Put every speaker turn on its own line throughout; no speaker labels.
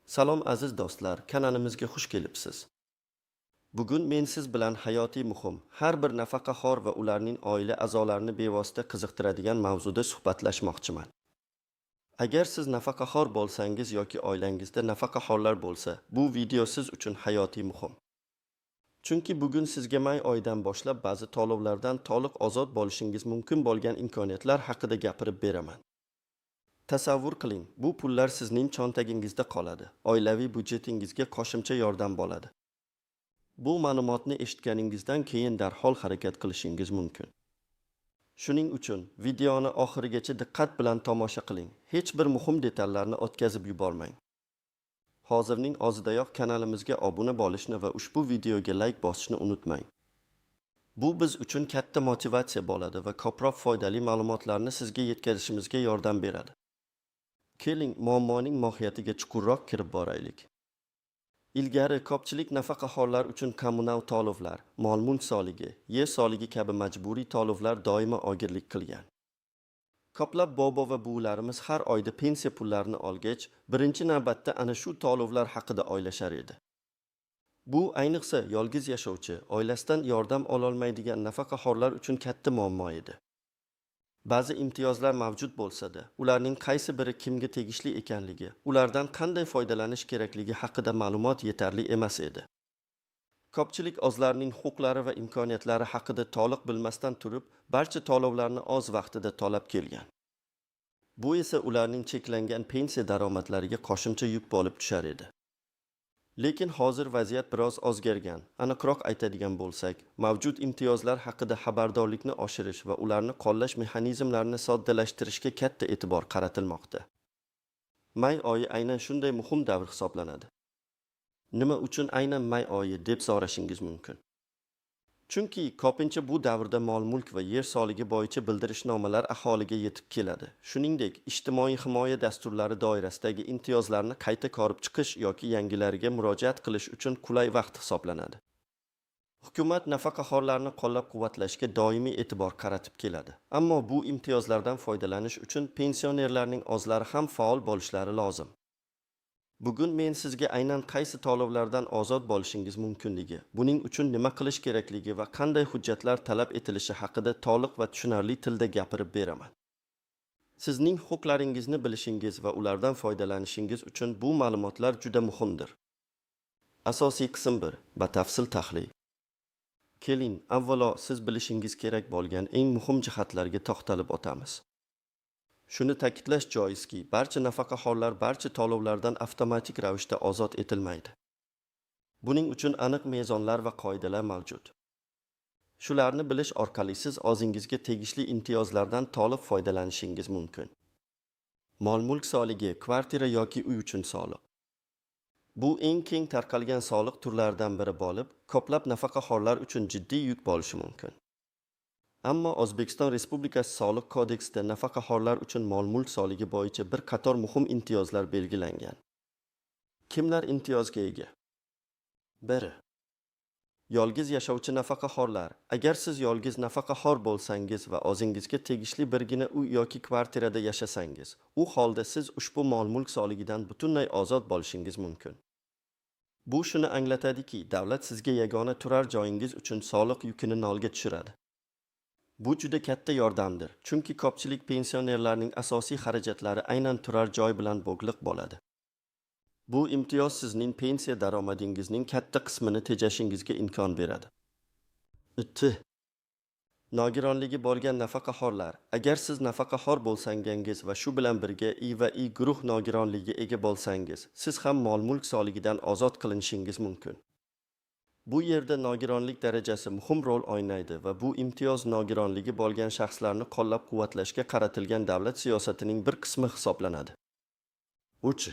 Salom aziz do'stlar, kanalimizga xush kelibsiz. Bugun men siz bilan hayotiy muhim, har bir nafaqaxo'r va ularning oila a'zolarini bevosita qiziqtiradigan mavzuda suhbatlashmoqchiman. Agar siz nafaqaxo'r bo'lsangiz yoki oilangizda nafaqaxo'rlar bo'lsa, bu video siz uchun hayotiy muhim. Chunki bugun sizga may oyidan boshlab ba'zi to'lovlardan to'liq ozod bo'lishingiz mumkin bo'lgan imkoniyatlar haqida gapirib beraman. Tasavvur qiling, bu pullar sizning cho'ntagingizda qoladi, oilaviy budjetingizga qo'shimcha yordam bo'ladi. Bu ma'lumotni eshitganingizdan keyin darhol harakat qilishingiz mumkin. Shuning uchun videoni oxirigacha diqqat bilan tomosha qiling. Hech bir muhim detallarni o'tkazib yubormang. Hozirning o'zidayoq kanalimizga obuna bo'lishni va ushbu videoga like bosishni unutmang. Bu biz uchun katta motivatsiya bo'ladi va ko'proq foydali ma'lumotlarni sizga yetkazishimizga yordam beradi. Keling, muammoning mohiyatiga chuqurroq kirib boraylik. Ilgari ko'pchilik nafaqaxo'rlar uchun kommunal to'lovlar, mol-mulk soligi, yer soligi kabi majburiy to'lovlar doimo og'irlik qilgan. Ko'plab bobo va buvilarimiz har oyda pensiya pullarini olgach, birinchi navbatda ana shu to'lovlar haqida o'ylashar edi. Bu ayniqsa yolg'iz yashovchi, oilasidan yordam ololmaydigan nafaqaxo'rlar uchun katta muammo edi. Ba'zi imtiyozlar mavjud bo'lsa-da, ularning qaysi biri kimga tegishli ekanligi, ulardan qanday foydalanish kerakligi haqida ma'lumot yetarli emas edi. Ko'pchilik o'zlarining huquqlari va imkoniyatlari haqida to'liq bilmasdan turib, barcha to'lovlarni o'z vaqtida to'lab kelgan. Bu esa ularning cheklangan pensiya daromadlariga qo'shimcha yuk bo'lib tushar edi. Lekin hozir vaziyat biroz o'zgargan. Aniqroq aytadigan bo'lsak, mavjud imtiyozlar haqida xabardorlikni oshirish va ularni qo'llash mexanizmlarini soddalashtirishga katta e'tibor qaratilmoqda. May oyi aynan shunday muhim davr hisoblanadi. Nima uchun aynan may oyi deb so'rashingiz mumkin. Chunki ko'pincha bu davrda mol-mulk va yer soligi bo'yicha bildirishnomalar aholiga yetib keladi. Shuningdek, ijtimoiy himoya dasturlari doirasidagi imtiyozlarni qayta ko'rib chiqish yoki yangilariga murojaat qilish uchun qulay vaqt hisoblanadi. Hukumat nafaqaxo'rlarni qo'llab-quvvatlashga doimiy e'tibor qaratib keladi. Ammo bu imtiyozlardan foydalanish uchun pensionerlarning o'zlari ham faol bo'lishlari lozim. Bugun men sizga aynan qaysi to'lovlardan ozod bo'lishingiz mumkinligi, buning uchun nima qilish kerakligi va qanday hujjatlar talab etilishi haqida to'liq va tushunarli tilda gapirib beraman. Sizning huquqlaringizni bilishingiz va ulardan foydalanishingiz uchun bu ma'lumotlar juda muhimdir. Asosiy qism 1. Batafsil tahlil. Keling, avvalo siz bilishingiz kerak bo'lgan eng muhim jihatlarga to'xtalib o'tamiz. Shuni ta'kidlash joizki, barcha nafaqaxo'rlar barcha to'lovlardan avtomatik ravishda ozod etilmaydi. Buning uchun aniq mezonlar va qoidalar mavjud. Shularni bilish orqali siz o'zingizga tegishli imtiyozlardan to'liq foydalanishingiz mumkin. Mol-mulk soligi, kvartira yoki uy uchun soliq. Bu eng keng tarqalgan soliq turlaridan biri bo'lib, ko'plab nafaqaxo'rlar uchun jiddiy yuk bo'lishi mumkin. Ammo O'zbekiston Respublikasi Soliq kodeksida nafaqaxo'rlar uchun mol-mulk soligi bo'yicha bir qator muhim imtiyozlar belgilangan. Kimlar imtiyozga ega? 1. Yolg'iz yashovchi nafaqaxo'rlar. Agar siz yolg'iz nafaqaxo'r bo'lsangiz va o'zingizga tegishli birgina uy yoki kvartirada yashasangiz, u holda siz ushbu mol-mulk soligidan butunlay ozod bo'lishingiz mumkin. Bu shuni anglatadiki, davlat sizga yagona turar joyingiz uchun soliq yukini nolga tushiradi. Bu juda katta yordamdir, chunki ko'pchilik pensionerlarning asosiy xarajatlari aynan turar joy bilan bog'liq bo'ladi. Bu imtiyoz sizning pensiya daromadingizning katta qismini tejashingizga imkon beradi. 2. Nogironligi bo'lgan nafaqaxo'rlar. Agar siz nafaqaxo'r bo'lsangiz va shu bilan birga I va I guruh nogironligiga ega bo'lsangiz, siz ham mol-mulk soligidan ozod qilinishingiz mumkin. Bu yerda nogironlik darajasi muhim rol o'ynaydi va bu imtiyoz nogironligi bo'lgan shaxslarni qo'llab-quvvatlashga qaratilgan davlat siyosatining bir qismi hisoblanadi. 3.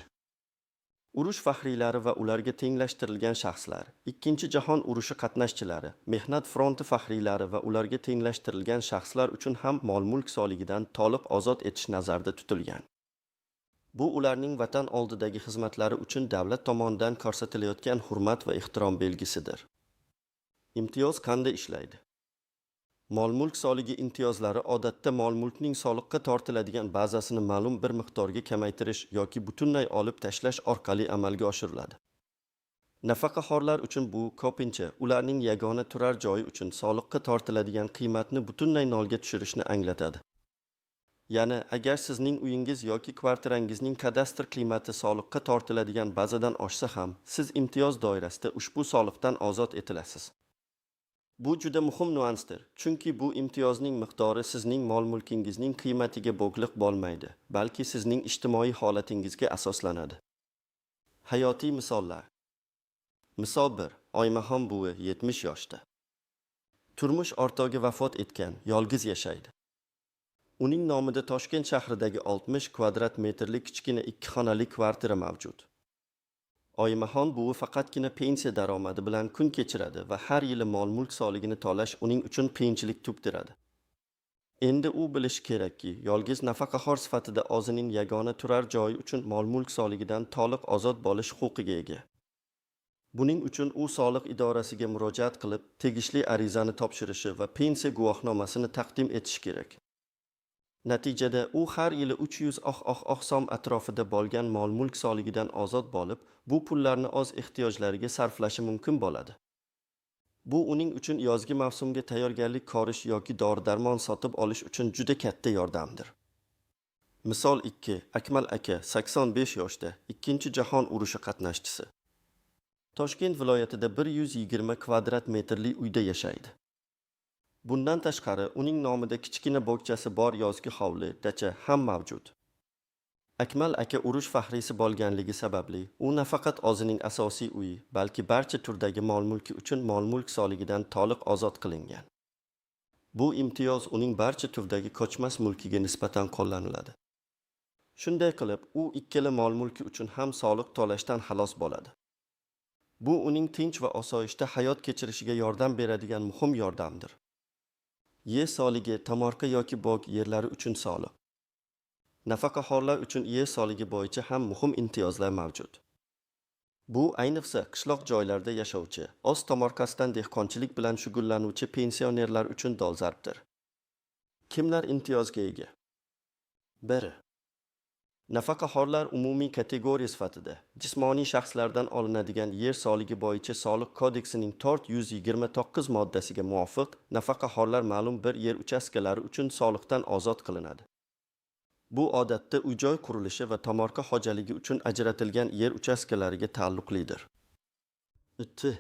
Urush faxriylari va ularga tenglashtirilgan shaxslar, Ikkinchi jahon urushi qatnashchilari, mehnat fronti faxriylari va ularga tenglashtirilgan shaxslar uchun ham mol-mulk soligidan to'liq ozod etish nazarda tutilgan. Bu ularning vatan oldidagi xizmatlari uchun davlat tomonidan ko'rsatilayotgan hurmat va ehtirom belgisidir. Imtiyoz qanday ishlaydi? Mol-mulk soligi imtiyozlari odatda mol-mulkning soliqqa tortiladigan bazasini ma'lum bir miqdorga kamaytirish yoki butunlay olib tashlash orqali amalga oshiriladi. Nafaqaxo'rlar uchun bu ko'pincha ularning yagona turar joyi uchun soliqqa tortiladigan qiymatni butunlay nolga tushirishni anglatadi. Ya'ni, agar sizning uyingiz yoki kvartirangizning kadastr qiymati soliqqa tortiladigan bazadan oshsa ham, siz imtiyoz doirasida ushbu soliqdan ozod etilasiz. Bu juda muhim nuansdir, chunki bu imtiyozning miqdori sizning mol-mulkingizning qiymatiga bog'liq bo'lmaydi, balki sizning ijtimoiy holatingizga asoslanadi. Hayotiy misollar. Misol 1. Oymaxon buvi 70 yoshda. Turmush o'rtog'i vafot etgan, yolg'iz yashaydi. Uning nomida Toshkent shahridagi 60 kvadrat metrlik kichkina 2 xonali kvartira mavjud. Oymaxon buvi faqatgina pensiya daromadi bilan kun kechiradi va har yili mol-mulk soligini to'lash uning uchun qiyinchilik tug'diradi. Endi u bilishi kerakki, yolg'iz nafaqaxo'r sifatida o'zining yagona turar joyi uchun mol-mulk soligidan to'liq ozod bo'lish huquqiga ega. Buning uchun u soliq idorasiga murojaat qilib, tegishli arizani topshirishi va pensiya guvohnomasini taqdim etishi kerak. Natijada u har yili 300 so'm atrofida bo'lgan mol-mulk soligidan ozod bo'lib, bu pullarni o'z ehtiyojlariga sarflashi mumkin bo'ladi. Bu uning uchun yozgi mavsumga tayyorgarlik ko'rish yoki dori-darmon sotib olish uchun juda katta yordamdir. Misol 2. Akmal aka 85 yoshda, Ikkinchi jahon urushi qatnashchisi. Toshkent viloyatida 120 kvadrat metrli uyda yashaydi. Bundan tashqari, uning nomida kichkina bog'chasi bor yozgi hovli, dacha ham mavjud. Akmal aka urush faxriysi bo'lganligi sababli, u nafaqat o'zining asosiy uyi, balki barcha turdagi mol-mulki uchun mol-mulk soligidan to'liq ozod qilingan. Bu imtiyoz uning barcha turdagi ko'chmas mulkiga nisbatan qo'llaniladi. Shunday qilib, u ikkala mol-mulki uchun ham soliq to'lashdan xalos bo'ladi. Bu uning tinch va osoyishta hayot kechirishiga yordam beradigan muhim yordamdir. Yer soligi tomorqa yoki bog' yerlari uchun soliq. Nafaqaxo'rlar uchun yer soligi bo'yicha ham muhim imtiyozlar mavjud. Bu ayniqsa qishloq joylarda yashovchi, o'z tomorqasidan dehqonchilik bilan shug'ullanuvchi pensionerlar uchun dolzarbdir. Kimlar imtiyozga ega? 1. Nafaqaxo'rlar umumiy kategoriya sifatida jismoniy shaxslardan olinadigan yer soligi bo'yicha soliq kodeksining 429 moddasiga muvofiq nafaqaxo'rlar ma'lum bir yer uchastkalari uchun soliqdan ozod qilinadi. Bu odatda uy-joy qurilishi va tomorqa xo'jaligi uchun ajratilgan yer uchastkalariga taalluqlidir. 2.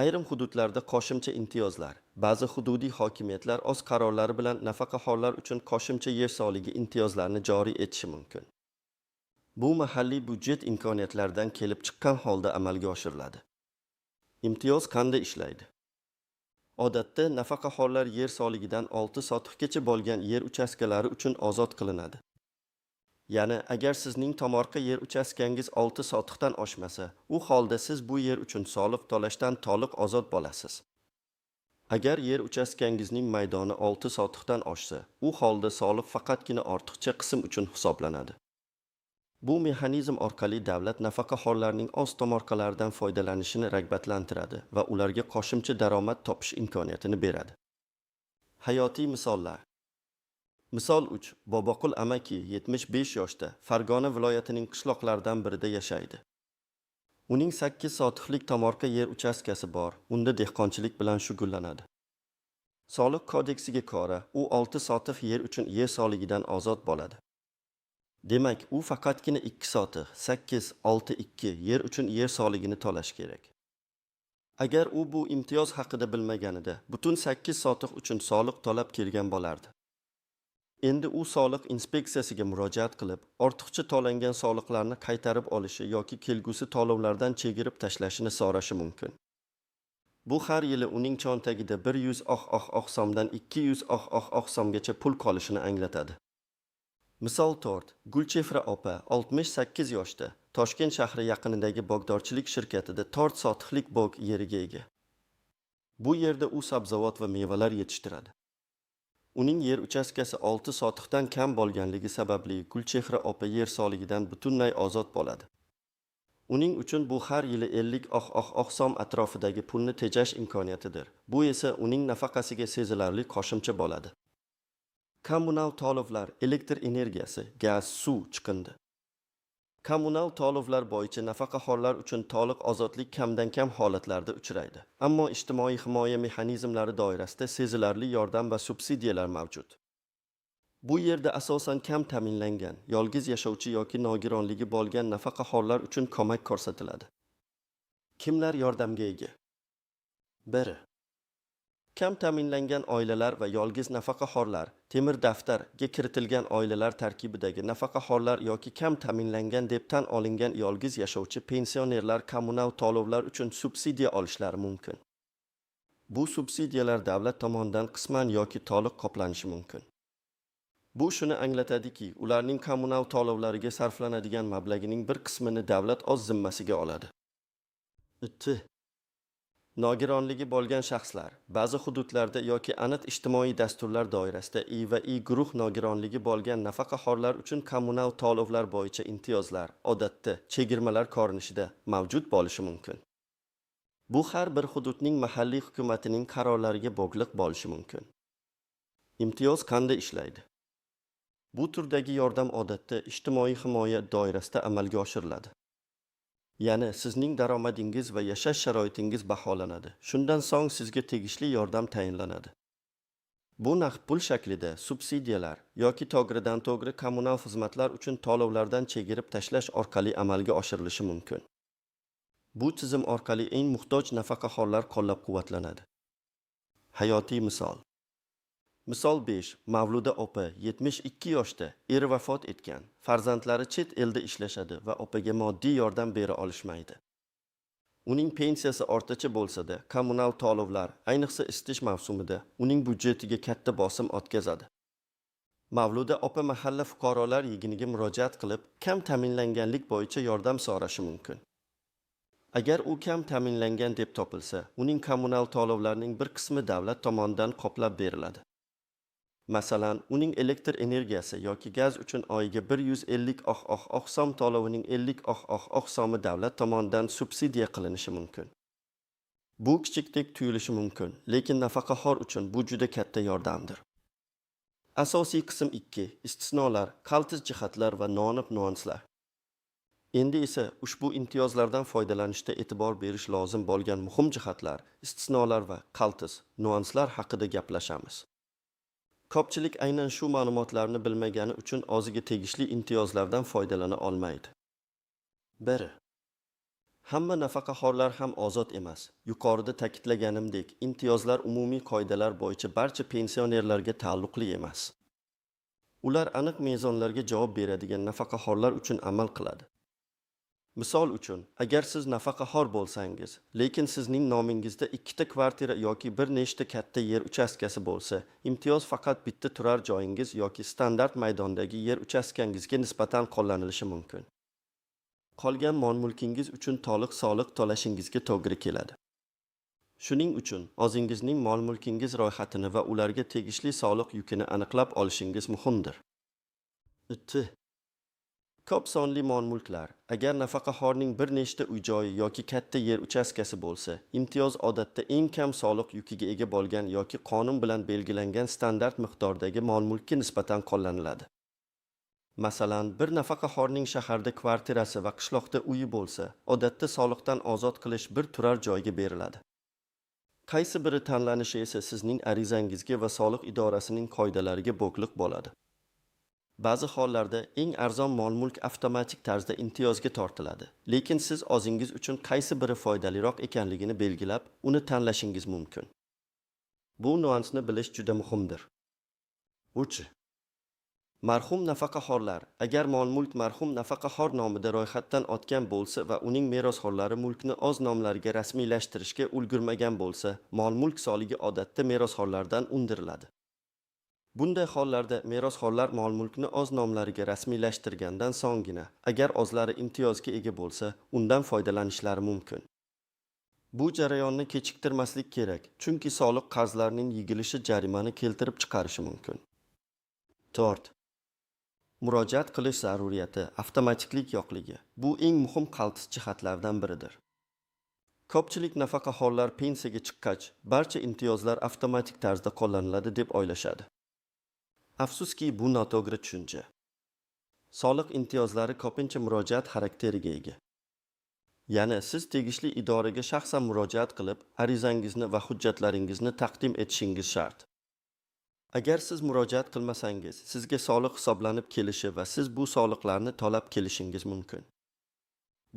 Ayrim hududlarda qo'shimcha imtiyozlar. Ba'zi hududiy hokimiyatlar o'z qarorlari bilan nafaqaxo'rlar uchun qo'shimcha yer soligi imtiyozlarini joriy etishi mumkin. Bu mahalliy byudjet imkoniyatlaridan kelib chiqqan holda amalga oshiriladi. Imtiyoz qanday ishlaydi? Odatda nafaqaxo'rlar yer soligidan 6 sotixgacha bo'lgan yer uchastkalari uchun ozod qilinadi. Ya'ni, agar sizning tomorqa yer uchastkangiz 6 sotixdan oshmasa, u holda siz bu yer uchun soliq to'lashdan to'liq ozod bo'lasiz. Agar yer uchastkangizning maydoni 6 sotixdan oshsa, u holda soliq faqatgina ortiqcha qism uchun hisoblanadi. Bu mexanizm orqali davlat nafaqaxo'rlarning o'z tomorqalaridan foydalanishini rag'batlantiradi va ularga qo'shimcha daromad topish imkoniyatini beradi. Hayotiy misollar. Misol 3. Boboqul amaki 75 yoshda Farg'ona viloyatining qishloqlaridan birida yashaydi. Uning 8 sotixlik tomorqa yer uchastkasi bor, unda dehqonchilik bilan shug'ullanadi. Soliq kodeksiga ko'ra, u 6 sotix yer uchun yer soligidan ozod bo'ladi. Demak, u faqatgina 2 sotix 862 yer uchun yer soligini to'lash kerak. Agar u bu imtiyoz haqida bilmaganida, butun 8 sotix uchun soliq to'lab kelgan bo'lardi. Endi u soliq inspeksiyasiga murojaat qilib, ortiqcha to'langan soliqlarni qaytarib olishi yoki kelgusi to'lovlardan chegirib tashlashini so'rashi mumkin. Bu har yili uning cho'ntagida 100 so'mdan 200 so'mgacha pul qolishini anglatadi. Misol 4. Gulchehra opa 68 yoshda Toshkent shahri yaqinidagi bog'dorchilik shirkatida 4 sotixlik bog' yeriga ega. Bu yerda u sabzavot va mevalar yetishtiradi. Uning yer uchastkasi 6 sotixdan kam bo'lganligi sababli Gulchehra opa yer soligidan butunlay ozod bo'ladi. Uning uchun bu har yili 50 oq so'm atrofidagi pulni tejash imkoniyatidir. Bu esa uning nafaqasiga sezilarli qo'shimcha bo'ladi. Kommunal to'lovlar, elektr energiyasi, gaz, suv chiqindi. Kommunal to'lovlar bo'yicha nafaqaxo'rlar uchun to'liq ozodlik kamdan-kam holatlarda uchraydi. Ammo ijtimoiy himoya mexanizmlari doirasida sezilarli yordam va subsidiyalar mavjud. Bu yerda asosan kam ta'minlangan, yolg'iz yashovchi yoki nogironligi bo'lgan nafaqaxo'rlar uchun ko'mak ko'rsatiladi. Kimlar yordamga ega? 1. Kam ta'minlangan oilalar va yolg'iz nafaqaxo'rlar temir daftarga kiritilgan oilalar tarkibidagi nafaqaxo'rlar yoki kam ta'minlangan deb tan olingan yolg'iz yashovchi pensionerlar kommunal to'lovlar uchun subsidiya olishlari mumkin. Bu subsidiyalar davlat tomonidan qisman yoki to'liq qoplanishi mumkin. Bu shuni anglatadiki, ularning kommunal to'lovlariga sarflanadigan mablag'ning bir qismini davlat o'z zimmasiga oladi. 2. Nogironligi bo'lgan shaxslar ba'zi hududlarda yoki aniq ijtimoiy dasturlar doirasida I va I guruh nogironligi bo'lgan nafaqaxo'rlar uchun kommunal to'lovlar bo'yicha imtiyozlar odatda chegirmalar ko'rinishida mavjud bo'lishi mumkin. Bu har bir hududning mahalliy hukumatining qarorlariga bog'liq bo'lishi mumkin. Imtiyoz qanday ishlaydi? Bu turdagi yordam odatda ijtimoiy himoya doirasida amalga oshiriladi. Ya'ni sizning daromadingiz va yashash sharoitingiz baholanadi. Shundan so'ng sizga tegishli yordam tayinlanadi. Bu naqd pul shaklida subsidiyalar yoki to'g'ridan-to'g'ri kommunal xizmatlar uchun to'lovlardan chegirib tashlash orqali amalga oshirilishi mumkin. Bu tizim orqali eng muhtoj nafaqaxo'rlar qo'llab-quvvatlanadi. Hayotiy misol. Misol 5. Mavluda opa 72 yoshda, eri vafot etgan. Farzandlari chet elda ishlashadi va opaga moddiy yordam bera olishmaydi. Uning pensiyasi o'rtacha bo'lsa-da, kommunal to'lovlar, ayniqsa isitish mavsumida, uning budjetiga katta bosim o'tkazadi. Mavluda opa mahalla fuqarolar yig'iniga murojaat qilib, kam ta'minlanganlik bo'yicha yordam so'rashi mumkin. Agar u kam ta'minlangan deb topilsa, uning kommunal to'lovlarining bir qismi davlat tomonidan qoplab beriladi. Masalan, uning elektr energiyasi yoki gaz uchun oyiga 150 oq so'm to'lovining 50 oq so'mi davlat tomonidan subsidiya qilinishi mumkin. Bu kichikdek tuyulishi mumkin, lekin nafaqaxo'r uchun bu juda katta yordamdir. Asosiy qism 2. Istisnolar, qaltis jihatlar va noaniq nuanslar. Endi esa ushbu imtiyozlardan foydalanishda e'tibor berish lozim bo'lgan muhim jihatlar, istisnolar va qaltis nuanslar haqida gaplashamiz. Ko'pchilik aynan shu ma'lumotlarni bilmagani uchun o'ziga tegishli imtiyozlardan foydalana olmaydi. 1. Hamma nafaqaxo'rlar ham ozod emas. Yuqorida ta'kidlaganimdek, imtiyozlar umumiy qoidalar bo'yicha barcha pensionerlarga taalluqli emas. Ular aniq mezonlarga javob beradigan nafaqaxo'rlar uchun amal qiladi. Misol uchun, agar siz nafaqaxo'r bo'lsangiz, lekin sizning nomingizda ikkita kvartira yoki bir nechta katta yer uchastkasi bo'lsa, imtiyoz faqat bitta turar joyingiz yoki standart maydondagi yer uchastkangizga nisbatan qo'llanilishi mumkin. Qolgan mol-mulkingiz uchun to'liq soliq to'lashingizga to'g'ri keladi. Shuning uchun o'zingizning mol-mulkingiz ro'yxatini va ularga tegishli soliq yukini aniqlab olishingiz muhimdir. 2. Ko'p sonli mol-mulklar. Agar nafaqaxo'rning bir nechta uy-joyi yoki katta yer uchastkasi bo'lsa, imtiyoz odatda eng kam soliq yukiga ega bo'lgan yoki qonun bilan belgilangan standart miqdordagi mol-mulkka nisbatan qo'llaniladi. Masalan, bir nafaqaxo'rning shaharda kvartirasi va qishloqda uyi bo'lsa, odatda soliqdan ozod qilish bir turar joyga beriladi. Qaysi biri tanlanishi esa sizning arizangizga va soliq idorasining qoidalariga bog'liq bo'ladi. Ba'zi hollarda eng arzon mol-mulk avtomatik tarzda imtiyozga tortiladi, lekin siz o'zingiz uchun qaysi biri foydaliroq ekanligini belgilab, uni tanlashingiz mumkin. Bu nuansni bilish juda muhimdir. 3. Marhum nafaqaxo'rlar. Agar mol-mulk marhum nafaqaxo'r nomida ro'yxatdan o'tgan bo'lsa va uning merosxo'rlari mulkni o'z nomlariga rasmiylashtirishga ulgurmagan bo'lsa, mol-mulk soligi odatda merosxo'rlardan undiriladi. Bunday hollarda merosxo'rlar mol-mulkni o'z nomlariga rasmiylashtirgandan so'nggina, agar o'zlari imtiyozga ega bo'lsa, undan foydalanishlari mumkin. Bu jarayonni kechiktirmaslik kerak, chunki soliq qarzlarining yig'ilishi jarimani keltirib chiqarishi mumkin. 4. Murojaat qilish zaruriyati, avtomatiklik yo'qligi bu eng muhim qaltis jihatlardan biridir. Ko'pchilik nafaqaxo'rlar pensiyaga chiqqach, barcha imtiyozlar avtomatik tarzda qo'llaniladi deb o'ylashadi. Afsuski, bu noto'g'ri tushuncha. Soliq imtiyozlari ko'pincha murojaat xarakteriga ega. Ya'ni siz tegishli idoraga shaxsan murojaat qilib, arizangizni va hujjatlaringizni taqdim etishingiz shart. Agar siz murojaat qilmasangiz, sizga soliq hisoblanib kelishi va siz bu soliqlarni to'lab kelishingiz mumkin.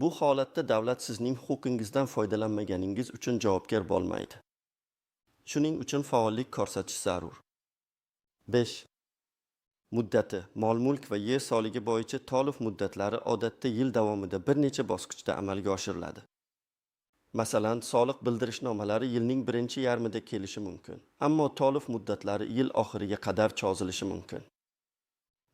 Bu holatda davlat sizning huquqingizdan foydalanmaganingiz uchun javobgar bo'lmaydi. Shuning uchun faollik ko'rsatish zarur. 5. Muddati, mol-mulk va yer soligi bo'yicha to'lov muddatlari odatda yil davomida bir necha bosqichda amalga oshiriladi. Masalan, soliq bildirishnomalari yilning birinchi yarmida kelishi mumkin, ammo to'lov muddatlari yil oxiriga qadar cho'zilishi mumkin.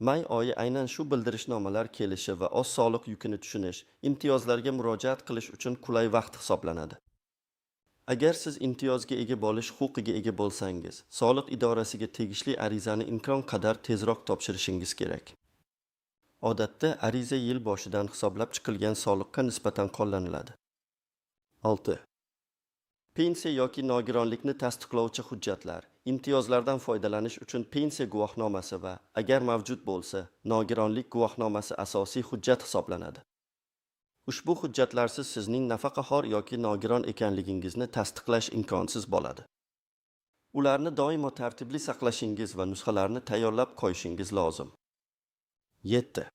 May oyi aynan shu bildirishnomalar kelishi va oz soliq yukini tushunish, imtiyozlarga murojaat qilish uchun qulay vaqt hisoblanadi. Agar siz imtiyozga ega bo'lish huquqiga ega bo'lsangiz, soliq idorasiga tegishli arizani imkon qadar tezroq topshirishingiz kerak. Odatda ariza yil boshidan hisoblab chiqilgan soliqqa nisbatan qo'llaniladi. 6. Pensiya yoki nogironlikni tasdiqlovchi hujjatlar. Imtiyozlardan foydalanish uchun pensiya guvohnomasi va, agar mavjud bo'lsa, nogironlik guvohnomasi asosiy hujjat hisoblanadi. Ushbu hujjatlarsiz sizning nafaqaxo'r yoki nogiron ekanligingizni tasdiqlash imkonsiz bo'ladi. Ularni doimo tartibli saqlashingiz va nusxalarini tayyorlab qo'yishingiz lozim. 7.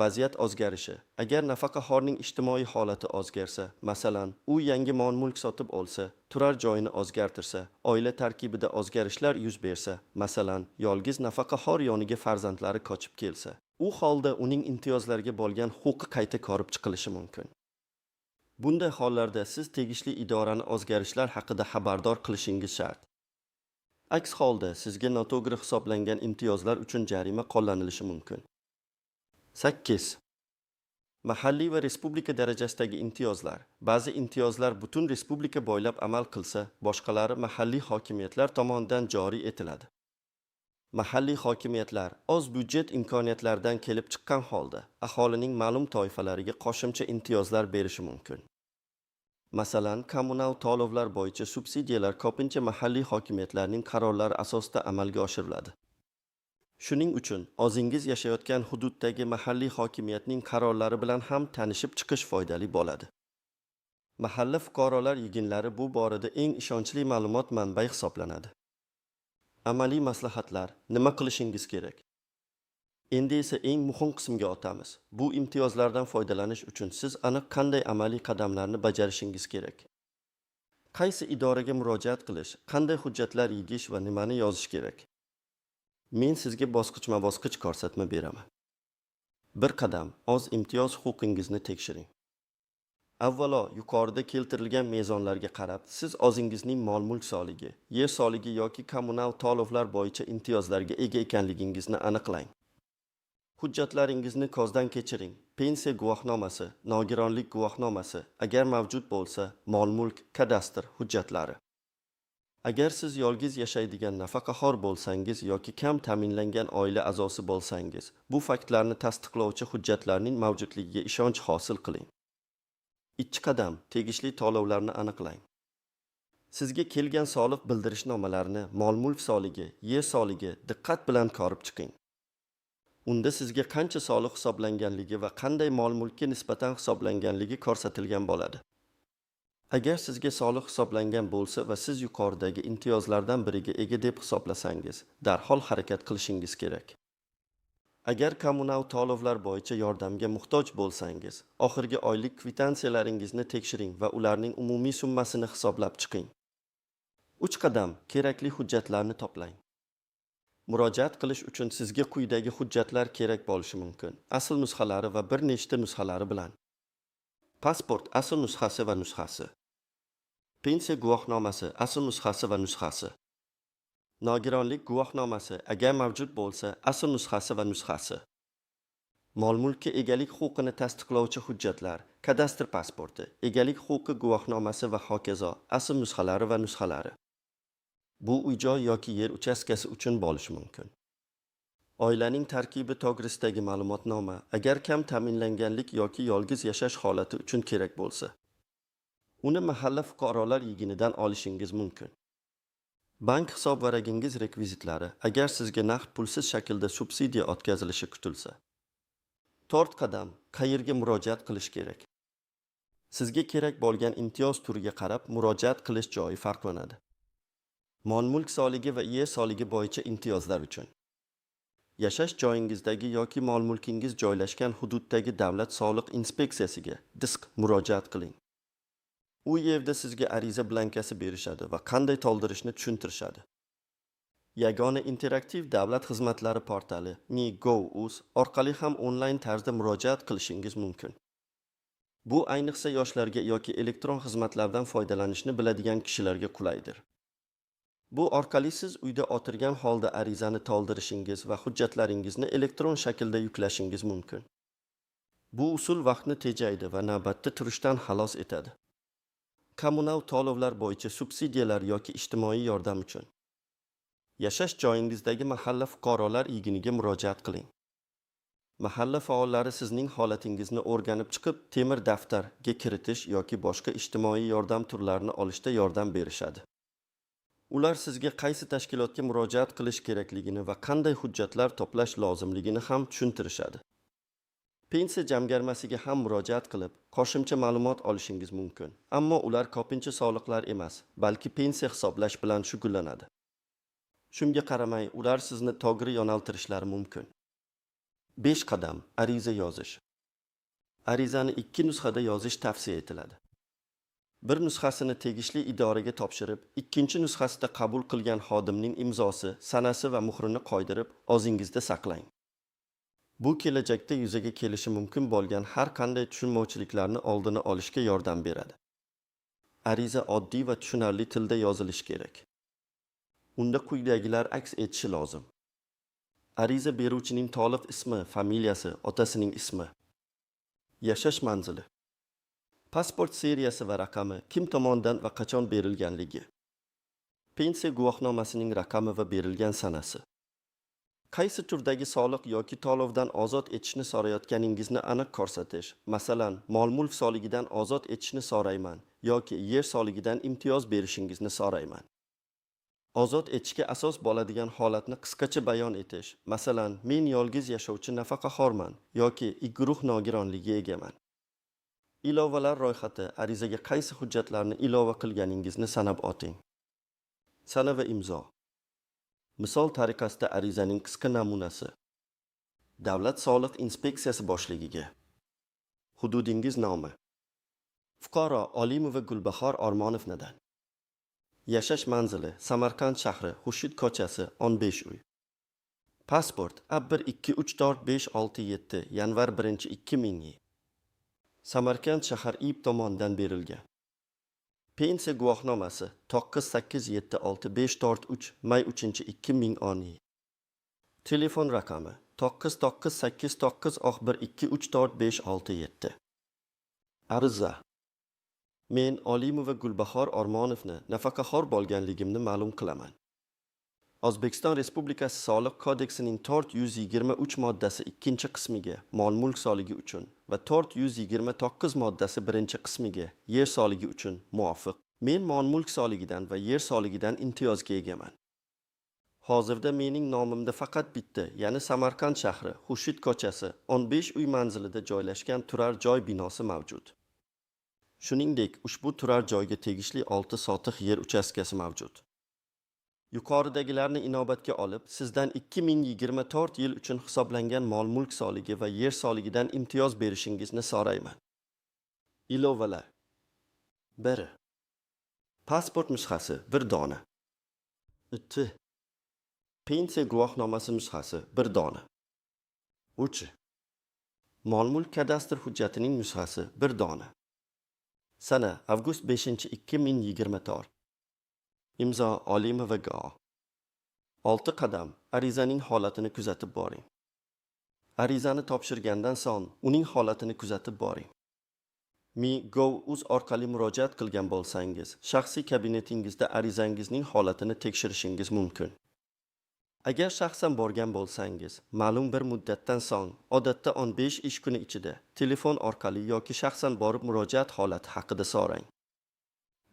Vaziyat o'zgarishi. Agar nafaqaxo'rning ijtimoiy holati o'zgarsa, masalan, u yangi mol-mulk sotib olsa, turar joyini o'zgartirsa, oila tarkibida o'zgarishlar yuz bersa, masalan, yolg'iz nafaqaxo'r yoniga farzandlari ko'chib kelsa, u holda uning imtiyozlarga bo'lgan huquqi qayta ko'rib chiqilishi mumkin. Bunday hollarda siz tegishli idorani o'zgarishlar haqida xabardor qilishingiz shart. Aks holda sizga noto'g'ri hisoblangan imtiyozlar uchun jarima qo'llanilishi mumkin. 8. Mahalliy va respublika darajasidagi imtiyozlar. Ba'zi imtiyozlar butun respublika bo'ylab amal qilsa, boshqalari mahalliy hokimiyatlar tomonidan joriy etiladi. Mahalliy hokimiyatlar oz byudjet imkoniyatlaridan kelib chiqqan holda aholining ma'lum toifalariga qo'shimcha imtiyozlar berishi mumkin. Masalan, kommunal to'lovlar bo'yicha subsidiyalar ko'pincha mahalliy hokimiyatlarning qarorlari asosida amalga oshiriladi. Shuning uchun o'zingiz yashayotgan hududdagi mahalliy hokimiyatning qarorlari bilan ham tanishib chiqish foydali bo'ladi. Mahalla fuqarolar yig'inlari bu borada eng ishonchli ma'lumot manbai hisoblanadi. Amaliy maslahatlar, nima qilishingiz kerak? Endi esa eng muhim qismga o'tamiz. Bu imtiyozlardan foydalanish uchun siz aniq qanday amaliy qadamlarni bajarishingiz kerak? Qaysi idoraga murojaat qilish, qanday hujjatlar yig'ish va nimani yozish kerak? Men sizga bosqichma-bosqich ko'rsatma beraman. 1 qadam, oz imtiyoz huquqingizni tekshiring. Avvalo, yuqorida keltirilgan mezonlarga qarab, siz o'zingizning mol-mulk soligi, yer soligi yoki kommunal to'lovlar bo'yicha imtiyozlarga ega ekanligingizni aniqlang. Hujjatlaringizni ko'zdan kechiring. Pensiya guvohnomasi, nogironlik guvohnomasi, agar mavjud bo'lsa, mol-mulk, kadastr hujjatlari. Agar siz yolg'iz yashaydigan nafaqaxo'r bo'lsangiz yoki kam ta'minlangan oila a'zosi bo'lsangiz, bu faktlarni tasdiqlovchi hujjatlarning mavjudligiga ishonch hosil qiling. 2 qadam, tegishli to'lovlarni aniqlang. Sizga kelgan soliq bildirishnomalarini, mol-mulk soligi, yer soligi diqqat bilan ko'rib chiqing. Unda sizga qancha soliq hisoblanganligi va qanday mol-mulkka nisbatan hisoblanganligi ko'rsatilgan bo'ladi. Agar sizga soliq hisoblangan bo'lsa va siz yuqoridagi imtiyozlardan biriga ega deb hisoblasangiz, darhol harakat qilishingiz kerak. Agar kommunal to'lovlar bo'yicha yordamga muhtoj bo'lsangiz, oxirgi oylik kvitantsiyalaringizni tekshiring va ularning umumiy summasini hisoblab chiqing. 3 qadam, kerakli hujjatlarni to'plang. Murojaat qilish uchun sizga quyidagi hujjatlar kerak bo'lishi mumkin. Asl nusxalari va bir nechta nusxalari bilan. Pasport asl nusxasi va nusxasi. Pensiya guvohnomasi asl nusxasi va nusxasi. Nogironlik guvohnomasi agar mavjud bo'lsa, asl nusxasi va nusxasi. Mol-mulkka egalik huquqini tasdiqlovchi hujjatlar, kadastr pasporti, egalik huquqi guvohnomasi va hokazo, asl nusxalari va nusxalari. Bu uy-joy yoki yer uchastkasi uchun bo'lishi mumkin. Oilaning tarkibi to'g'risidagi ma'lumotnoma agar kam ta'minlanganlik yoki yolg'iz yashash holati uchun kerak bo'lsa. Uni mahalla fuqarolar yig'inidan olishingiz mumkin. Bank hisob varagingiz rekvizitlari agar sizga naqd pulsiz shaklda subsidiya o'tkazilishi kutilsa. 4 qadam qayerga murojaat qilish kerak? Sizga kerak bo'lgan imtiyoz turiga qarab murojaat qilish joyi farqlanadi. Mol-mulk soligi va yer soligi bo'yicha imtiyozlar uchun. Yashash joyingizdagi yoki mol-mulkingiz joylashgan hududdagi davlat soliq inspeksiyasiga (DISQ) murojaat qiling. U yerda sizga ariza blankasi berishadi va qanday to'ldirishni tushuntirishadi. Yagona interaktiv davlat xizmatlari portali Mi.gov.uz orqali ham onlayn tarzda murojaat qilishingiz mumkin. Bu ayniqsa yoshlarga yoki elektron xizmatlardan foydalanishni biladigan kishilarga qulaydir. Bu orqali siz uyda o'tirgan holda arizani to'ldirishingiz va hujjatlaringizni elektron shaklda yuklashingiz mumkin. Bu usul vaqtni tejaydi va navbatda turishdan xalos etadi. Kommunal to'lovlar bo'yicha subsidiyalar yoki ijtimoiy yordam uchun. Yashash joyingizdagi mahalla fuqarolar yig'iniga murojaat qiling. Mahalla faollari sizning holatingizni o'rganib chiqib, temir daftarga kiritish yoki boshqa ijtimoiy yordam turlarini olishda yordam berishadi. Ular sizga qaysi tashkilotga murojaat qilish kerakligini va qanday hujjatlar to'plash lozimligini ham tushuntirishadi. Pensiya jamg'armasiga ham murojaat qilib, qo'shimcha ma'lumot olishingiz mumkin. Ammo ular ko'pincha soliqlar emas, balki pensiya hisoblash bilan shug'ullanadi. Shunga qaramay, ular sizni to'g'ri yo'naltirishlari mumkin. 5 qadam ariza yozish. Arizani 2 nusxada yozish tavsiya etiladi. Bir nusxasini tegishli idoraga topshirib, ikkinchi nusxasida qabul qilgan xodimning imzosi, sanasi va muhrini qo'ydirib, o'zingizda saqlang. Bu kelajakda yuzaga kelishi mumkin bo'lgan har qanday tushunmovchiliklarni oldini olishga yordam beradi. Ariza oddiy va tushunarli tilda yozilishi kerak. Unda quyidagilar aks etishi lozim. Ariza beruvchining to'liq ismi, familiyasi, otasining ismi. Yashash manzili. Pasport seriyasi va raqami, kim tomonidan va qachon berilganligi. Pensiya guvohnomasining raqami va berilgan sanasi. Qaysi turdagi soliq yoki to'lovdan ozod etishni so'rayotganingizni aniq ko'rsatish. Masalan, mol-mulk soligidan ozod etishni so'rayman yoki yer soligidan imtiyoz berishingizni so'rayman. Ozod etishga asos bo'ladigan holatni qisqacha bayon etish. Masalan, men yolg'iz yashovchi nafaqaxo'rman yoki guruh nogironligi egaman. Ilovalar ro'yxati arizaga qaysi hujjatlarni ilova qilganingizni sanab o'ting. Sana va imzo. Misol tariqasida arizaning qisqa namunasi. Davlat soliq inspeksiyasi boshligiga. Hududingiz nomi. Fuqaro Olimova Gulbahor Ormonovnadan. Yashash manzili Samarqand shahri, Xurshid ko'chasi, 15 uy. Pasport A1234567 yanvar 1-2000. Samarqand shahar IB tomonidan berilgan. Pensiya guvohnomasi 9876543 may 3-2010. Telefon raqami 998991234567. Ariza. Men Olimova Gulbahor Ormonovni nafaqaxo'r bo'lganligimni ma'lum qilaman. O'zbekiston Respublikasi Soliq kodeksining 423 moddasi 2-qismiga mol-mulk soligi uchun va 429 moddasi 1-qismiga yer soligi uchun muvofiq. Men mol-mulk soligidan va yer soligidan imtiyozga egaman. Hozirda mening nomimda faqat bitta, ya'ni Samarqand shahri, Xurshid ko'chasi, 15 uy manzilida joylashgan turar joy binosi mavjud. Shuningdek, ushbu turar joyga tegishli 6 sotix yer uchastkasi mavjud. Yuqoridagilarni inobatga olib, sizdan 2024 yil uchun hisoblangan mol-mulk soligi va yer soligidan imtiyoz berishingizni so'rayman. Ilovalar. 1. Pasport nusxasi 1 dona. 2. Pensiya guvohnomasi nusxasi 1 dona. 3. Mol-mulk kadastr hujjatining nusxasi 1 dona. Sana avgust 5-2024. Imzo Olimova G. 6 qadam arizaning holatini kuzatib boring. Arizani topshirgandan so'ng uning holatini kuzatib boring. Mi.gov.uz orqali murojaat qilgan bo'lsangiz, shaxsiy kabinetingizda arizangizning holatini tekshirishingiz mumkin. Agar shaxsan borgan bo'lsangiz, ma'lum bir muddatdan so'ng, odatda 15 ish kuni ichida telefon orqali yoki shaxsan borib murojaat holati haqida so'rang.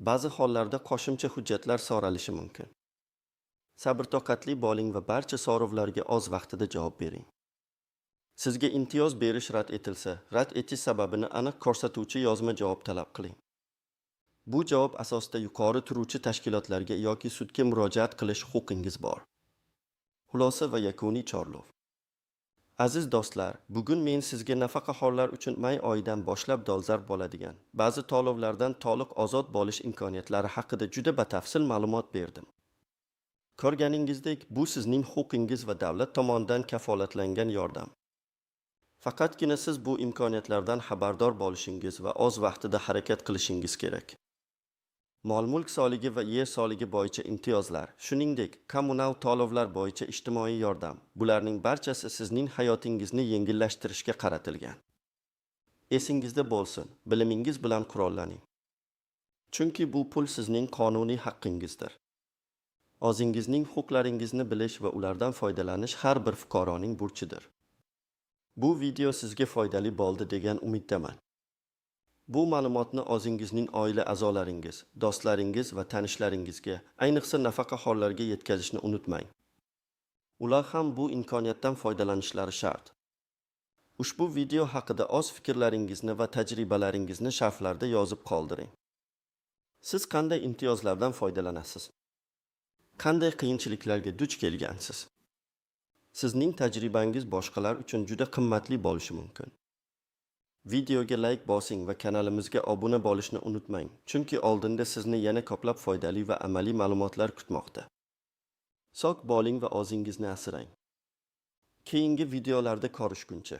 Ba'zi hollarda qo'shimcha hujjatlar so'ralishi mumkin. Sabr-toqatli bo'ling va barcha so'rovlarga o'z vaqtida javob bering. Sizga imtiyoz berish rad etilsa, rad etish sababini aniq ko'rsatuvchi yozma javob talab qiling. Bu javob asosida yuqori turuvchi tashkilotlarga yoki sudga murojaat qilish huquqingiz bor. Xulosa va yakuniy chorlov. Aziz do'stlar, bugun men sizga nafaqaxo'rlar uchun may oyidan boshlab dolzarb bo'ladigan ba'zi to'lovlardan to'liq ozod bo'lish imkoniyatlari haqida juda batafsil ma'lumot berdim. Ko'rganingizdek, bu sizning huquqingiz va davlat tomonidan kafolatlangan yordam. Faqatgina siz bu imkoniyatlardan xabardor bo'lishingiz va o'z vaqtida harakat qilishingiz kerak. Mol-mulk soligi va yer soligi bo'yicha imtiyozlar, shuningdek, kommunal to'lovlar bo'yicha ijtimoiy yordam, bularning barchasi sizning hayotingizni yengillashtirishga qaratilgan. Esingizda bo'lsin, bilimingiz bilan qurollaning. Chunki bu pul sizning qonuniy haqqingizdir. O'zingizning huquqlaringizni bilish va ulardan foydalanish har bir fuqaroning burchidir. Bu video sizga foydali bo'ldi degan umiddaman. Bu ma'lumotni o'zingizning oila a'zolaringiz, do'stlaringiz va tanishlaringizga, ayniqsa nafaqaxo'rlarga yetkazishni unutmang. Ular ham bu imkoniyatdan foydalanishlari shart. Ushbu video haqida o'z fikrlaringizni va tajribalaringizni sharhlarda yozib qoldiring. Siz qanday imtiyozlardan foydalanasiz? Qanday qiyinchiliklarga duch kelgansiz? Sizning tajribangiz boshqalar uchun juda qimmatli bo'lishi mumkin. Videoga like bosing va kanalimizga obuna bo'lishni unutmang, chunki oldinda sizni yana ko'plab foydali va amaliy ma'lumotlar kutmoqda. Sog' bo'ling va o'zingizni asrang. Keyingi videolarda ko'rishguncha